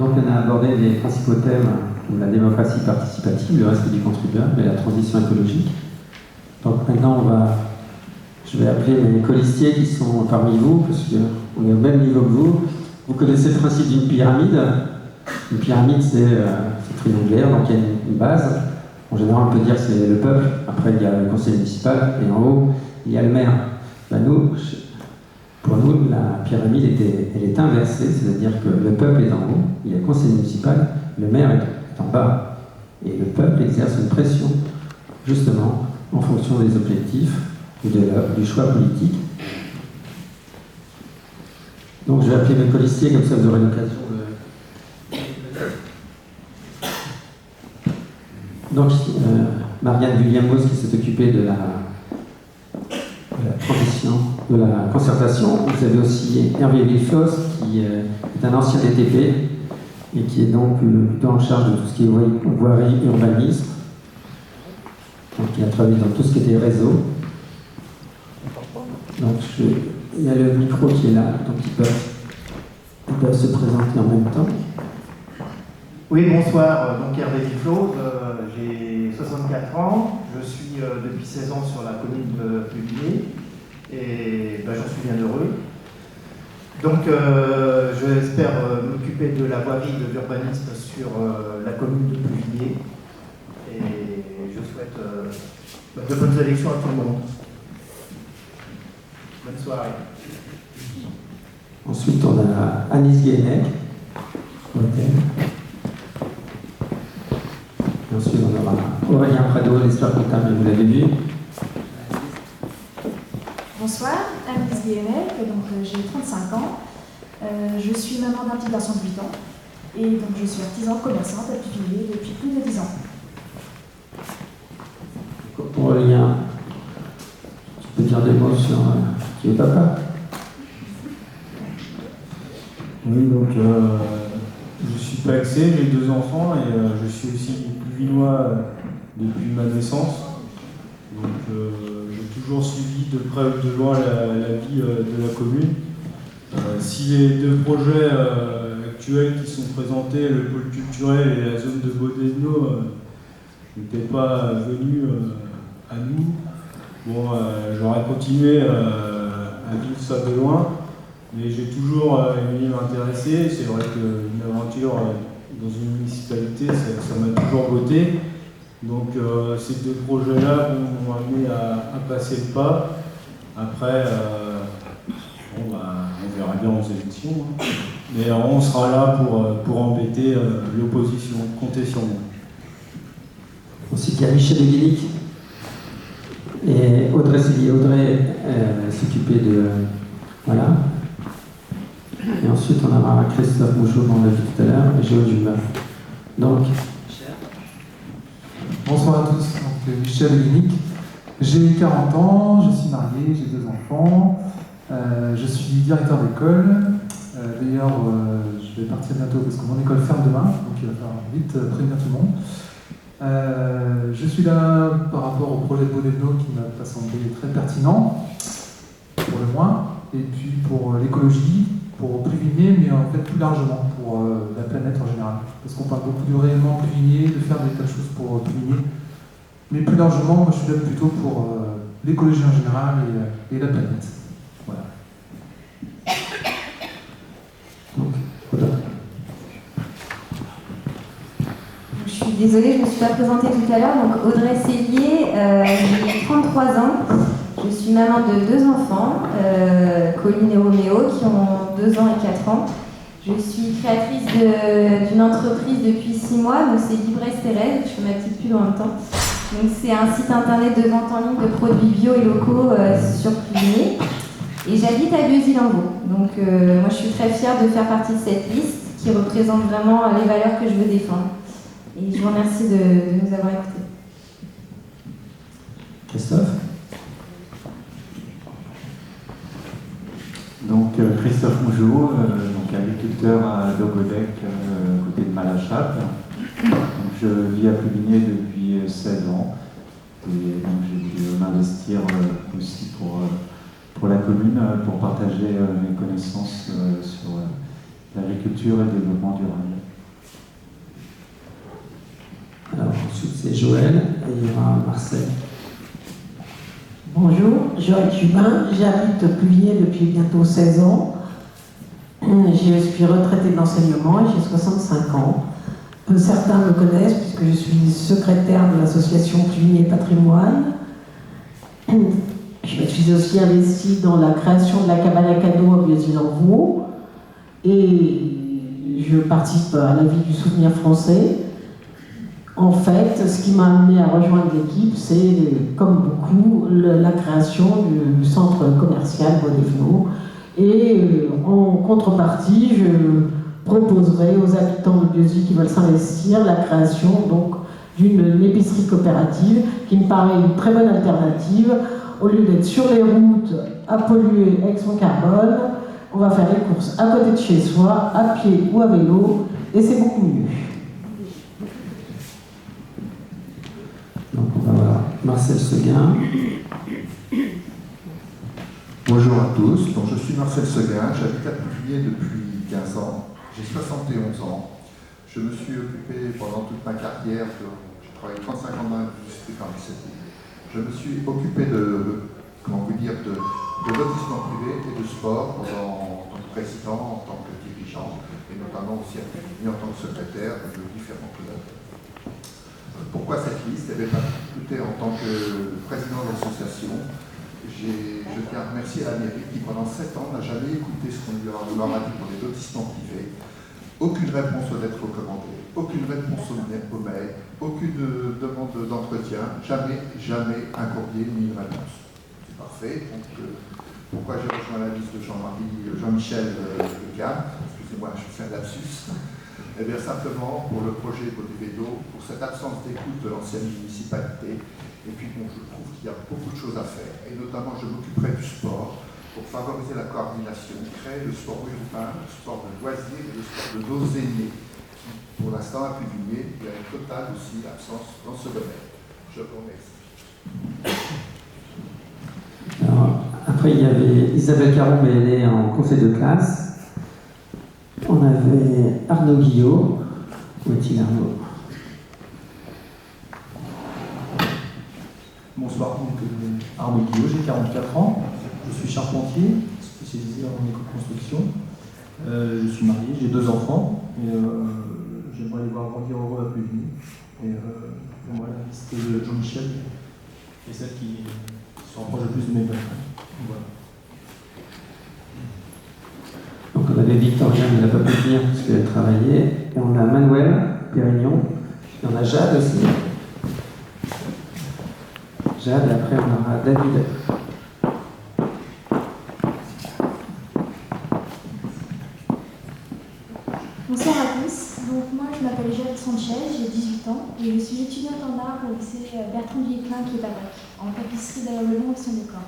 Donc on a abordé les principaux thèmes comme la démocratie participative, le respect du contribuable et la transition écologique. Donc maintenant je vais appeler mes colistiers qui sont parmi vous, parce qu'on est au même niveau que vous. Vous connaissez le principe d'une pyramide. Une pyramide, c'est triangulaire, donc il y a une base. En général, on peut dire que c'est le peuple. Après, il y a le conseil municipal, et en haut, il y a le maire. Pour nous, la pyramide elle est inversée, c'est-à-dire que le peuple est en haut, il y a le conseil municipal, le maire est en bas. Et le peuple exerce une pression, justement, en fonction des objectifs et du choix politique. Donc je vais appeler mes colistiers, comme ça vous aurez l'occasion de... Donc Marianne Guglielmos qui s'est occupée de la transition, de la concertation. Vous avez aussi Hervé Villeflos qui est un ancien DTP et qui est donc plutôt en charge de tout ce qui est voirie, urbanisme. Donc il a travaillé dans tout ce qui était réseau. Donc il y a le micro qui est là, donc ils peuvent se présenter en même temps. Oui, bonsoir, donc Hervé Villeflos, j'ai 64 ans, je suis depuis 16 ans sur la commune de Publier et j'en suis bien heureux. Donc j'espère m'occuper de la voirie de l'urbanisme sur la commune de Publier et je souhaite de bonnes élections à tout le monde. Bonne soirée. Ensuite, on a Anis Guénec. Et ensuite, on aura Aurélien Prado, l'expert comptable, vous l'avez vu. Bonsoir, Anis Guénec, donc j'ai 35 ans. Je suis maman d'un petit garçon de 8 ans. Et donc je suis artisan commerçante à Publier depuis plus de 10 ans. Aurélien, tu peux dire des mots sur qui est papa? Oui, donc je suis paxé, j'ai 2 enfants et je suis aussi Vinois depuis ma naissance. Donc j'ai toujours suivi de près ou de loin la vie de la commune. Si les 2 projets actuels qui sont présentés, le pôle culturel et la zone de Bodeno, n'étaient pas venus à nous, bon, j'aurais continué à vivre ça de loin. Mais j'ai toujours aimé m'intéresser. C'est vrai qu'une aventure dans une municipalité, ça m'a toujours botté. Donc ces 2 projets-là m'ont amené à passer le pas. Après, on verra bien aux élections. Hein. Mais on sera là pour embêter l'opposition. Comptez sur moi. Ensuite, il y a Michel de Guélic et Audrey Célier. Audrey s'occupait de... Voilà. Et ensuite, on aura Christophe Mouchot, on l'a vu tout à l'heure, et Géo Dumas. Donc, bonsoir à tous, donc Michel Guénic. J'ai 40 ans, je suis marié, j'ai 2 enfants, je suis directeur d'école. D'ailleurs, je vais partir bientôt parce que mon école ferme demain, donc il va falloir vite prévenir tout le monde. Je suis là par rapport au projet de Bodeno qui m'a pas semblé très pertinent, pour le moins, et puis pour l'écologie, pour Pluvigné, mais en fait plus largement pour la planète en général. Parce qu'on parle beaucoup du rayonnement Pluvigné, de faire des tas de choses pour Pluvigné. Mais plus largement, moi je suis là plutôt pour l'écologie en général et la planète. Voilà. Donc, voilà. Je suis désolée, je ne me suis pas présentée tout à l'heure. Donc Audrey Célier, j'ai 33 ans. Je suis maman de 2 enfants, Colline et Roméo, qui ont 2 ans et 4 ans. Je suis créatrice d'une entreprise depuis 6 mois, donc c'est Libresse Thérèse, je fais ma petite pub en même temps. Donc c'est un site internet de vente en ligne de produits bio et locaux sur Pluvigné. Et j'habite à Gueuzy-Lambeau. Donc moi je suis très fière de faire partie de cette liste qui représente vraiment les valeurs que je veux défendre. Et je vous remercie de nous avoir écoutés. Christophe? Donc Christophe Mougeot, donc agriculteur à Dogodec, côté de Malachap. Donc, je vis à Pluvigné depuis 16 ans et donc j'ai dû m'investir aussi pour la commune, pour partager mes connaissances sur l'agriculture et le développement durable. Marcel. Bonjour, Joël Jubin, j'habite Puvillers depuis bientôt 16 ans. Je suis retraitée de l'enseignement et j'ai 65 ans. Certains me connaissent puisque je suis secrétaire de l'association Puvillers Patrimoine. Je me suis aussi investie dans la création de la cabane à cadeaux à Bieusil-en-Vaux et je participe à la vie du souvenir français. En fait, ce qui m'a amené à rejoindre l'équipe, c'est, comme beaucoup, la création du centre commercial Bois des Flots. Et en contrepartie, je proposerai aux habitants de Bieusil qui veulent s'investir la création donc d'une épicerie coopérative qui me paraît une très bonne alternative. Au lieu d'être sur les routes à polluer avec son carbone, on va faire les courses à côté de chez soi, à pied ou à vélo, et c'est beaucoup mieux. Donc on va voir Marcel Seguin. Bonjour à tous, donc je suis Marcel Seguin, j'habite à Puvillers depuis 15 ans, j'ai 71 ans. Je me suis occupé pendant toute ma carrière, j'ai travaillé 35 ans dans l'industrie pharmaceutique. Je me suis occupé de lotissement privé et de sport en tant que président, en tant que dirigeant, et notamment aussi à Puvillers en tant que secrétaire de différents clubs. Pourquoi cette liste? Écoutez, en tant que président de l'association, je tiens à remercier la mairie qui pendant 7 ans n'a jamais écouté ce qu'on leur a dit pour les lotissements privés. Aucune réponse aux lettres recommandées, aucune réponse au mail, aucune demande d'entretien, jamais un courrier ni une réponse. C'est parfait. Donc, pourquoi j'ai rejoint la liste de Jean-Michel Le Cam? Excusez-moi, je fais un lapsus. Eh bien simplement pour le projet Bois des Vélos, pour cette absence d'écoute de l'ancienne municipalité. Et puis bon, je trouve qu'il y a beaucoup de choses à faire. Et notamment, je m'occuperai du sport pour favoriser la coordination, créer le sport urbain, le sport de loisirs et le sport de nos aînés, qui pour l'instant à Puvillers, il y a une totale aussi absence dans ce domaine. Je vous remercie. Alors, après, il y avait Isabelle Caron, mais elle est en conseil de classe. On avait Arnaud Guillot. Où est-il, Arnaud? Bonsoir, donc Arnaud Guillot, j'ai 44 ans. Je suis charpentier, spécialisé en éco-construction. Je suis marié, j'ai 2 enfants et j'aimerais les voir grandir heureux à Puvillers. Et moi, la liste de Jean-Michel est celle qui se rapproche le plus de mes valeurs. Voilà. Donc on avait Victoria, mais elle n'a pas pu venir parce qu'elle travaillait. Et on a Manuel Pérignon. Et on a Jade aussi. Jade, et après on aura David. Bonsoir à tous. Donc moi je m'appelle Jade Sanchez, j'ai 18 ans et je suis étudiante en art au lycée Bertrand Guilleclin qui est à Dac, en tapisserie derrière le long et son décor.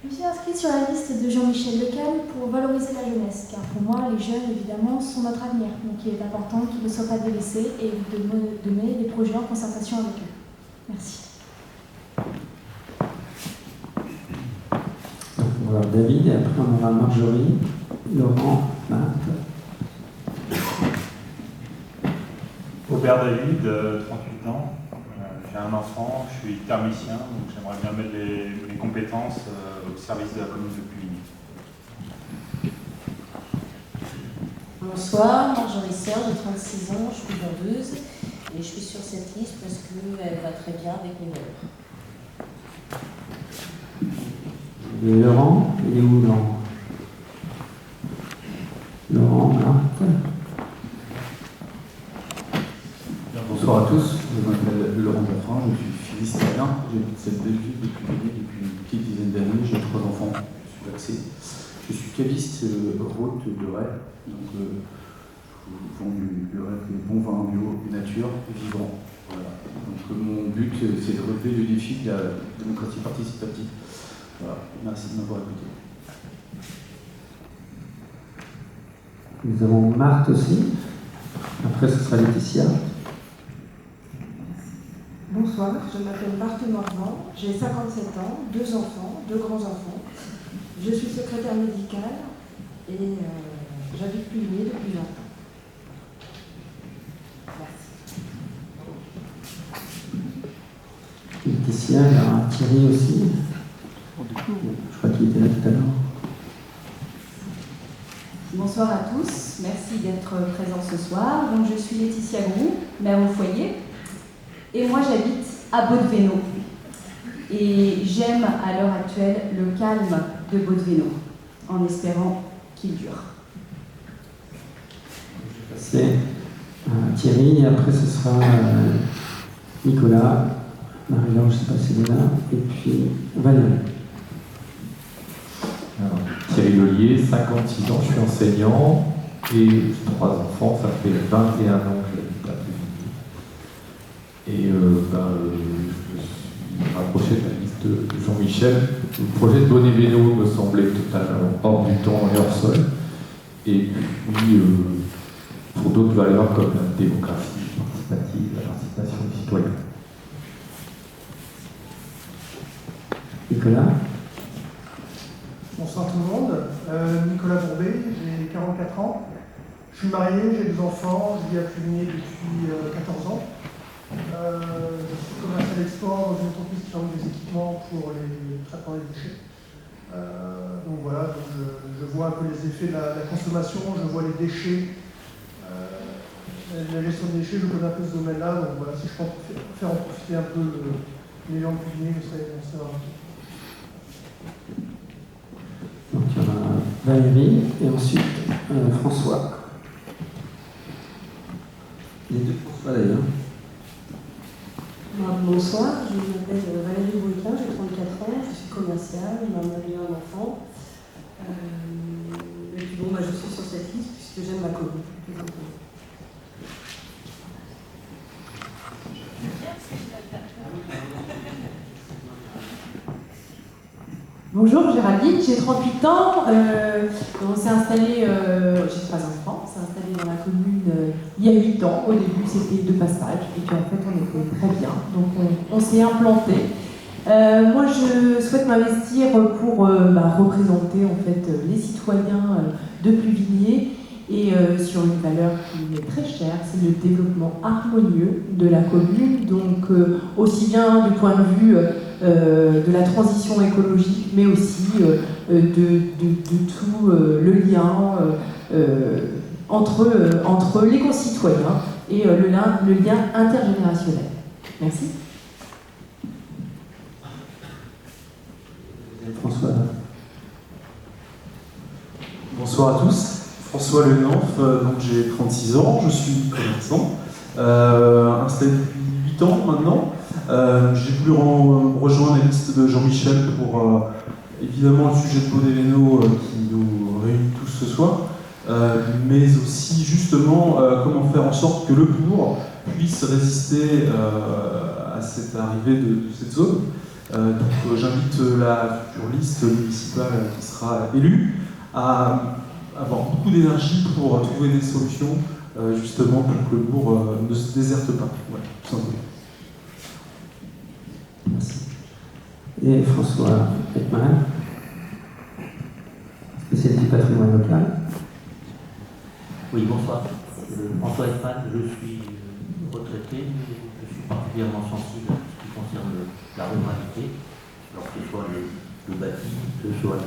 Je me suis inscrite sur la liste de Jean-Michel Le Cam pour valoriser la jeunesse, car pour moi les jeunes évidemment sont notre avenir, donc il est important qu'ils ne soient pas délaissés et de mener des projets en concertation avec eux. Merci. Donc on va avoir David et après on aura Marjorie, Laurent, Marthe. Aubert David, 38 ans, j'ai un enfant, je suis thermicien, donc j'aimerais bien mettre mes compétences au service de la commune de Puvillers. Bonsoir, Marjorie Serre, j'ai 36 ans, je suis vendeuse et je suis sur cette liste parce qu'elle va très bien avec mes valeurs. Et Laurent, il est où Laurent? Laurent, Marthe. Bonsoir à tous, je m'appelle Laurent Bertrand, je suis philistérien, j'habite cette belle ville depuis une petite dizaine d'années, j'ai 3 enfants, je suis taxé. Je suis caviste route de Ray, donc je vends du Ray, des bons vins bio, nature, vivants. Voilà. Donc mon but c'est de relever le défi de la démocratie participative. Voilà, merci de m'avoir écouté. Nous avons Marthe aussi. Après ce sera Laetitia. Bonsoir, je m'appelle Marthe Morvan, j'ai 57 ans, 2 enfants, 2 grands-enfants. Je suis secrétaire médicale et j'habite Puvillers depuis 20 ans. Merci. Merci. Il y a Thierry aussi. Je crois qu'il était là tout à l'heure. Bonsoir à tous, merci d'être présents ce soir. Donc, je suis Laetitia Groux, mère au foyer, et moi j'habite à Bodveno. Et j'aime à l'heure actuelle le calme de Bodveno, en espérant qu'il dure. C'est Thierry, et après ce sera Nicolas, Marie-Laure, je ne sais pas si elle est là, et puis Valérie. Alors, Thierry Lollier, 56 ans, je suis enseignant et j'ai 3 enfants, ça fait 21 ans que j'habite à Plévigny. Et je me suis rapproché de la liste de Jean-Michel. Le projet de Bonnet-Véno me semblait totalement hors du temps et hors sol. Et puis, pour d'autres valeurs comme la démocratie participative, la participation des citoyens. Nicolas. Bonsoir tout le monde, Nicolas Bourbet, j'ai 44 ans, je suis marié, j'ai 2 enfants, je vis à Plévigny depuis 14 ans. Je suis commercial export dans une entreprise qui fabrique des équipements pour les traitements des déchets. Donc voilà, donc je vois un peu les effets de la consommation, je vois les déchets, la gestion des déchets, je connais un peu ce domaine-là, donc voilà, si je peux faire en profiter un peu les gens de Plévigny, je serais vraiment. Donc il y aura Valérie et ensuite François. Les deux François d'ailleurs. Bonsoir, je m'appelle Valérie Bouiquin, j'ai 34 ans, je suis commerciale, j'ai un enfant. Et puis bon, je suis sur cette liste puisque j'aime ma commune. Bonjour, Géraldine, j'ai 38 ans. On s'est installé, j'ai 3 enfants, on s'est installé dans la commune il y a 8 ans. Au début, c'était de passage, et puis en fait, on était très bien. Donc, on s'est implanté. Moi, je souhaite m'investir pour représenter en fait les citoyens de Plévigny et sur une valeur qui est très chère, c'est le développement harmonieux de la commune. Donc, aussi bien du point de vue de la transition écologique, mais aussi de tout le lien entre les concitoyens et le lien intergénérationnel. Merci. François. Bonsoir à tous. François Lenanf, donc j'ai 36 ans, je suis commerçant, installé depuis 8 ans maintenant. J'ai voulu rejoindre la liste de Jean-Michel pour évidemment le sujet de Bonnet-Véno qui nous réunit tous ce soir, mais aussi justement comment faire en sorte que le bourg puisse résister à cette arrivée de cette zone. Donc j'invite la future liste municipale qui sera élue à avoir beaucoup d'énergie pour trouver des solutions justement pour que le bourg ne se déserte pas. Voilà, tout simplement. Merci. Et François Ekman, spécialiste du patrimoine local. Oui, bonsoir. François Ekman, je suis retraité, mais je suis particulièrement sensible à ce qui concerne la ruralité, alors que ce soit le bâti, que ce soit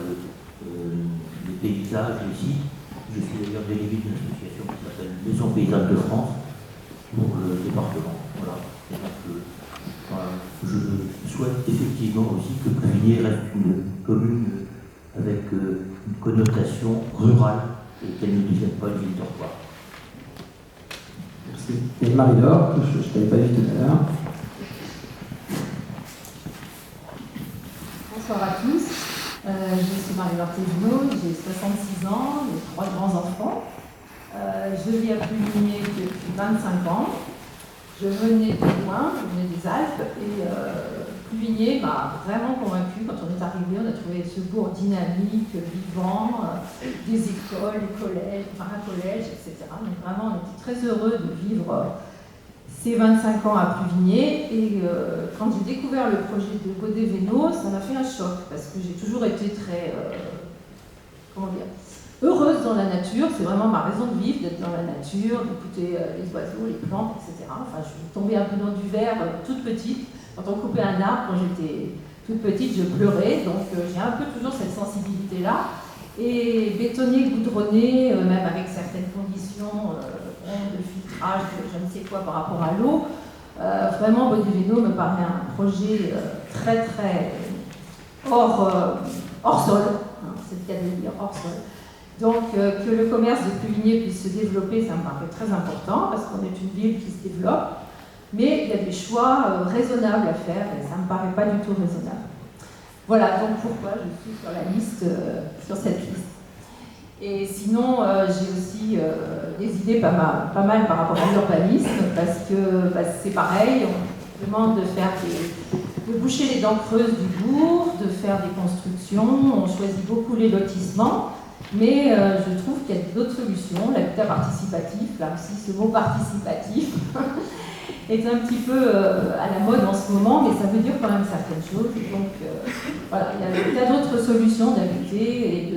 les paysages, les sites. Je suis d'ailleurs délégué d'une association qui s'appelle Maison Paysanne de France pour le département. Voilà. Et donc, je souhaite effectivement aussi que Plévigny reste une commune avec une connotation rurale et qu'elle ne devienne pas une ville dortoir. Merci. Et Marie-Laure, que je ne t'avais pas vu tout à l'heure. Bonsoir à tous. Je suis Marie-Laure Thévenot, j'ai 66 ans, j'ai 3 grands-enfants. Je vis à Plévigny depuis 25 ans. Je venais de loin, je venais des Alpes, et Plévigny m'a vraiment convaincue. Quand on est arrivé, on a trouvé ce bourg dynamique, vivant, des écoles, des collèges, enfin un collège, etc. Donc vraiment, on était très heureux de vivre ces 25 ans à Plévigny. Et quand j'ai découvert le projet de Bonnet-Véno, ça m'a fait un choc, parce que j'ai toujours été très heureuse dans la nature. C'est vraiment ma raison de vivre, d'être dans la nature, d'écouter les oiseaux, les plantes, etc. Enfin, je suis tombée un peu dans du verre toute petite. quand on coupait un arbre, quand j'étais toute petite, je pleurais, donc j'ai un peu toujours cette sensibilité-là. Et bétonner, goudronner, même avec certaines conditions de filtrage, je ne sais quoi par rapport à l'eau, vraiment Bonneveno me paraît un projet très très hors sol, hein, c'est le cas de dire, hors sol. Donc que le commerce de Pluvigné puisse se développer, ça me paraît très important, parce qu'on est une ville qui se développe, mais il y a des choix raisonnables à faire, et ça ne me paraît pas du tout raisonnable. Voilà, donc pourquoi je suis sur la liste, sur cette liste. Et sinon, j'ai aussi des idées pas mal par rapport à l'urbanisme, parce que c'est pareil, on demande de boucher les dents creuses du bourg, de faire des constructions, on choisit beaucoup les lotissements, mais je trouve qu'il y a d'autres solutions. L'habitat participatif, là aussi ce mot participatif, est un petit peu à la mode en ce moment, mais ça veut dire quand même certaines choses. Donc voilà, il y a d'autres solutions d'habiter et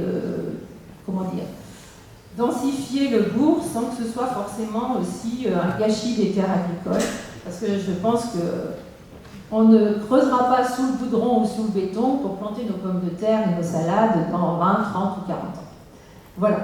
densifier le bourg sans que ce soit forcément aussi un gâchis des terres agricoles, parce que je pense qu'on ne creusera pas sous le goudron ou sous le béton pour planter nos pommes de terre et nos salades dans 20, 30 ou 40 ans. Voilà.